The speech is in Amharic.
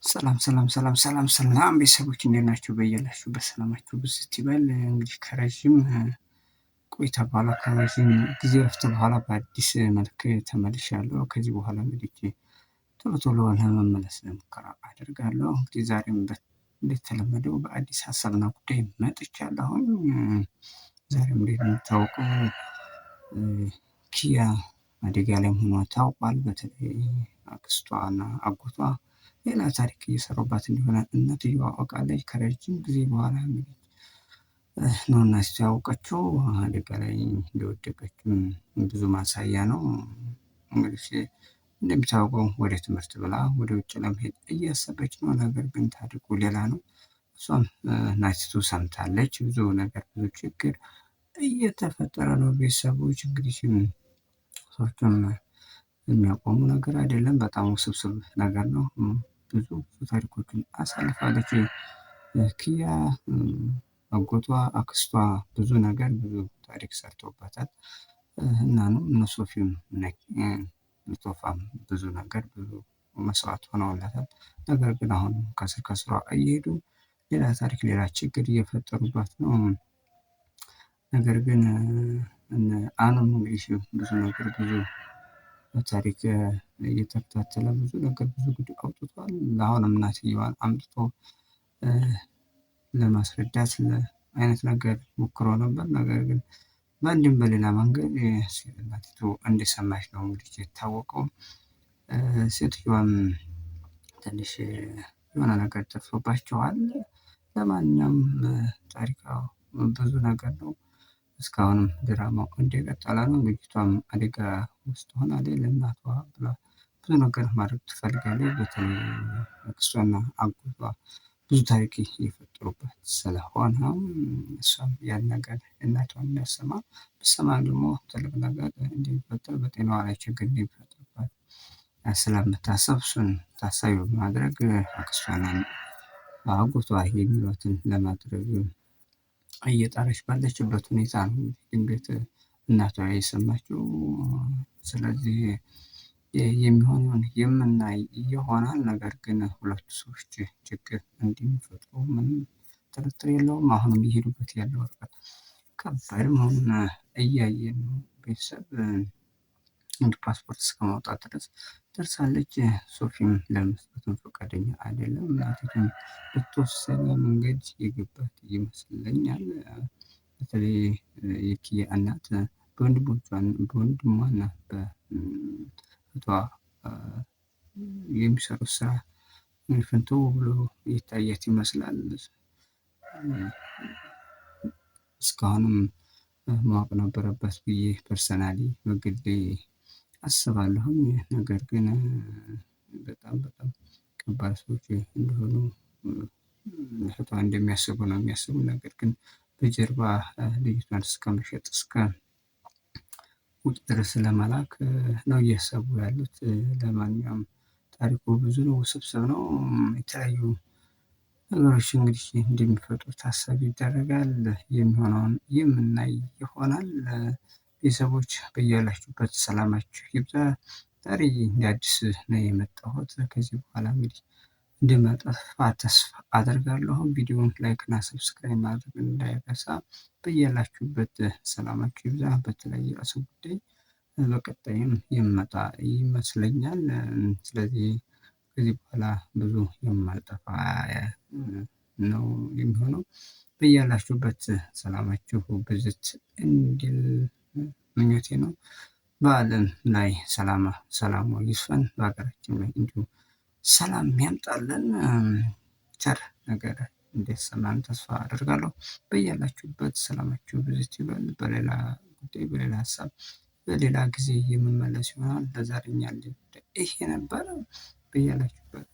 ሰላም ቤተሰቦች እንዴት ናችሁ? በያላችሁበት ሰላማችሁ ብዝት ይበል። እንግዲህ ከረዥም ቆይታ በኋላ ከረዥም ጊዜ እረፍት በኋላ በአዲስ መልክ ተመልሻለሁ። ከዚህ በኋላ እንግዲህ ቶሎ ለመመለስ ሙከራ አደርጋለሁ። እንግዲህ ዛሬም እንደተለመደው በአዲስ ሀሳብና ጉዳይ መጥቻለሁኝ። ዛሬም እንደሚታወቀው ኪያ አደጋ ላይ መሆኗ ታውቋል። በተለይ አክስቷና አጎቷ ሌላ ታሪክ እየሰሩባት እንደሆነ እናትየዋ አውቃለች። ከረጅም ጊዜ በኋላ እንግዲህ ነው እና ያወቀችው አደጋ ላይ እንደወደቀችም ብዙ ማሳያ ነው። እንግዲህ እንደሚታወቀው ወደ ትምህርት ብላ ወደ ውጭ ለመሄድ እያሰበች ነው። ነገር ግን ታሪኩ ሌላ ነው። እሷም እናቲቱ ሰምታለች። ብዙ ነገር ብዙ ችግር እየተፈጠረ ነው። ቤተሰቦች እንግዲህ ሰዎችም የሚያቆሙ ነገር አይደለም። በጣም ውስብስብ ነገር ነው። ብዙ ታሪኮችን አሳልፋለች። ኪያ አጎቷ አክስቷ ብዙ ነገር ብዙ ታሪክ ሰርተውባታል እና ነው እነ ሶፊም ቶፋም ብዙ ነገር ብዙ መስዋዕት ሆነውላታል። ነገር ግን አሁን ከስር ከስሯ እየሄዱ ሌላ ታሪክ ሌላ ችግር እየፈጠሩባት ነው። ነገር ግን አሁንም እንግዲህ ብዙ ነገር ብዙ ታሪክ እየተከታተለ ብዙ ነገር ብዙ ጉድ አውጥቷል። አሁንም እናትየዋን አምጥቶ ለማስረዳት አይነት ነገር ሞክሮ ነበር። ነገር ግን በአንድም በሌላ መንገድ እናቲቱ እንደሰማች ነው እንግዲህ የታወቀው። ሴትዮዋም ትንሽ የሆነ ነገር ደርሶባቸዋል። ለማንኛውም ታሪካው ብዙ ነገር ነው። እስካሁንም ድራማው እንደቀጠለ ነው። ልጅቷም አደጋ ውስጥ ሆናለች። ለእናቷ ብላ ብዙ ነገር ማድረግ ትፈልጋለች። በተለይ አክስቷና አጎቷ ብዙ ታሪክ እየፈጠሩባት ስለሆነ እሷም ያን ነገር እናቷን እንዳትሰማ ብትሰማ ደግሞ ትልቅ ነገር እንደሚፈጠር በጤናዋ ላይ ችግር እንደሚፈጠርባት ስለምታስብ እሱን ታሳቢ በማድረግ አክስቷና አጎቷ የሚሏትን ለማድረግ እየጣረች ባለችበት ሁኔታ ነው ድንገት እናቷ የሰማችው። ስለዚህ የሚሆነውን የምናይ ይሆናል። ነገር ግን ሁለቱ ሰዎች ችግር እንደሚፈጥሩ ምንም ጥርጥር የለውም። አሁንም እየሄዱበት ያለው ርቀት ከባድ መሆኑን እያየን ነው። ቤተሰብ ፓስፖርት እስከማውጣት ድረስ ደርሳለች። ሶፊም ለመስጠትም ፈቃደኛ አይደለም። እናቲቱም በተወሰነ መንገድ የገባት ይመስለኛል። በተለይ የኪያ እናት በወንድሟና በእህቷ የሚሰሩት ስራ ፍንትው ብሎ ይታያት ይመስላል። እስካሁንም ማወቅ ነበረበት ብዬ ፐርሰናሊ በግሌ አስባለሁኝ። ነገር ግን በጣም ከባድ ሰዎች እንደሆኑ እህቷ እንደሚያስቡ ነው የሚያስቡ። ነገር ግን በጀርባ ልጅቷን እስከመሸጥ እስከ ውጭ ድረስ ለመላክ ነው እያሰቡ ያሉት። ለማንኛውም ታሪኩ ብዙ ነው፣ ውስብስብ ነው። የተለያዩ ነገሮች እንግዲህ እንደሚፈጥሩ ታሳቢ ይደረጋል። የሚሆነውን የምናይ ይሆናል። ቤተሰቦች በያላችሁበት ሰላማችሁ ይብዛ። ዛሬ እንደ አዲስ ነው የመጣሁት። ከዚህ በኋላ እንግዲህ እንደማጠፋ ተስፋ አደርጋለሁ። ቪዲዮውን ላይክ እና ሰብስክራይብ ማድረግ እንዳይረሳ። በያላችሁበት ሰላማችሁ ይብዛ። በተለያየ ርዕሰ ጉዳይ በቀጣይም የምመጣ ይመስለኛል። ስለዚህ ከዚህ በኋላ ብዙ የማልጠፋ ነው የሚሆነው። በያላችሁበት ሰላማችሁ ብዝት እንዲል ምኞቴ ነው። በዓለም ላይ ሰላም ይስፈን። በሀገራችን ላይ እንዲሁ ሰላም ያምጣልን። ቸር ነገር እንዲሰማን ተስፋ አደርጋለሁ። በያላችሁበት ሰላማችሁ ብዝት ይበል። በሌላ ጉዳይ በሌላ ሀሳብ በሌላ ጊዜ የምመለስ ይሆናል። ለዛሬ ያለኝ ጉዳይ ይሄ ነበር። በያላችሁበት